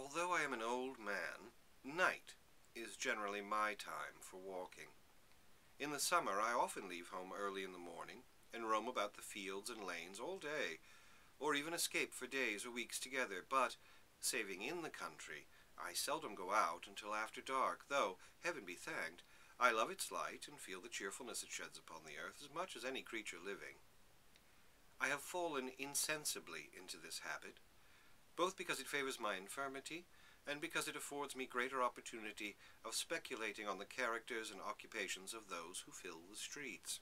Although I am an old man, night is generally my time for walking. In the summer I often leave home early in the morning and roam about the fields and lanes all day, or even escape for days or weeks together, but, saving in the country, I seldom go out until after dark, though, heaven be thanked, I love its light and feel the cheerfulness it sheds upon the earth as much as any creature living. I have fallen insensibly into this habit, both because it favors my infirmity and because it affords me greater opportunity of speculating on the characters and occupations of those who fill the streets.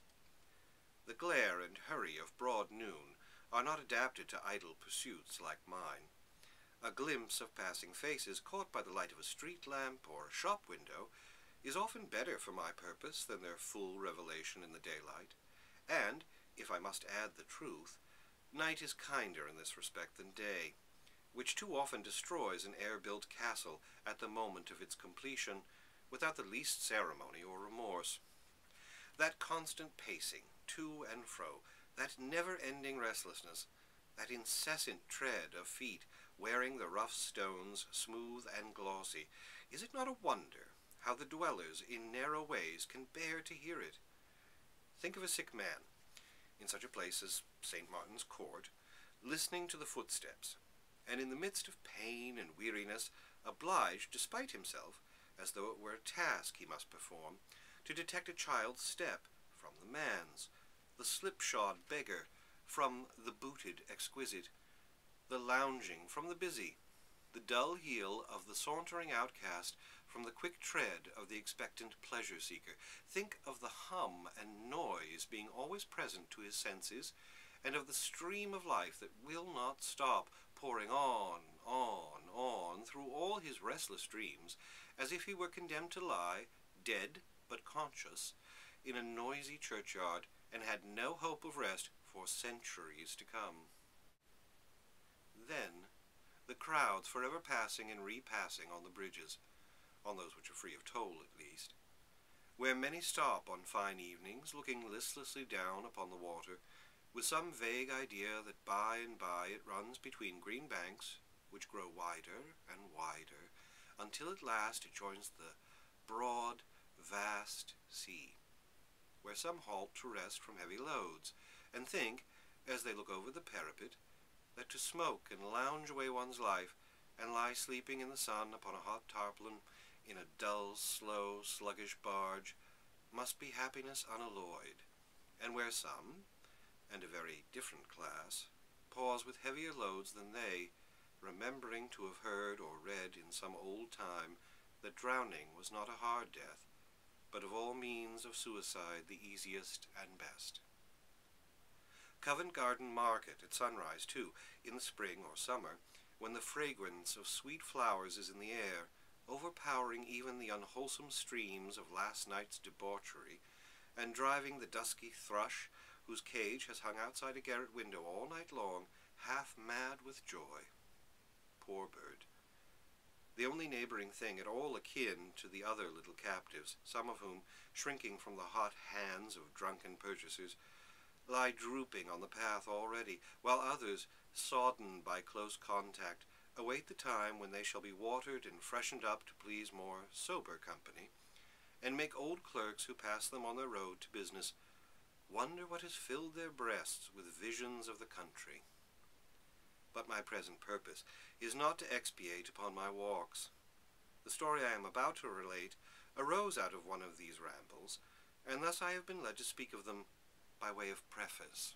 The glare and hurry of broad noon are not adapted to idle pursuits like mine. A glimpse of passing faces caught by the light of a street lamp or a shop window is often better for my purpose than their full revelation in the daylight, and, if I must add the truth, night is kinder in this respect than day, which too often destroys an air-built castle at the moment of its completion without the least ceremony or remorse. That constant pacing, to and fro, that never-ending restlessness, that incessant tread of feet wearing the rough stones smooth and glossy, is it not a wonder how the dwellers in narrow ways can bear to hear it? Think of a sick man, in such a place as St. Martin's Court, listening to the footsteps, and in the midst of pain and weariness, obliged, despite himself, as though it were a task he must perform, to detect a child's step from the man's, the slipshod beggar from the booted exquisite, the lounging from the busy, the dull heel of the sauntering outcast from the quick tread of the expectant pleasure-seeker. Think of the hum and noise being always present to his senses, and of the stream of life that will not stop, pouring on through all his restless dreams, as if he were condemned to lie, dead but conscious, in a noisy churchyard, and had no hope of rest for centuries to come. Then, the crowds forever passing and repassing on the bridges, on those which are free of toll at least, where many stop on fine evenings, looking listlessly down upon the water, with some vague idea that by and by it runs between green banks, which grow wider and wider, until at last it joins the broad, vast sea, where some halt to rest from heavy loads, and think, as they look over the parapet, that to smoke and lounge away one's life, and lie sleeping in the sun upon a hot tarpaulin in a dull, slow, sluggish barge, must be happiness unalloyed, and where some, and a very different class, pause with heavier loads than they, remembering to have heard or read in some old time that drowning was not a hard death, but of all means of suicide the easiest and best. Covent Garden Market at sunrise, too, in the spring or summer, when the fragrance of sweet flowers is in the air, overpowering even the unwholesome streams of last night's debauchery, and driving the dusky thrush, whose cage has hung outside a garret window all night long, half mad with joy. Poor bird. The only neighboring thing at all akin to the other little captives, some of whom, shrinking from the hot hands of drunken purchasers, lie drooping on the path already, while others, sodden by close contact, await the time when they shall be watered and freshened up to please more sober company, and make old clerks who pass them on their road to business wonder what has filled their breasts with visions of the country. But my present purpose is not to expatiate upon my walks. The story I am about to relate arose out of one of these rambles, and thus I have been led to speak of them by way of preface.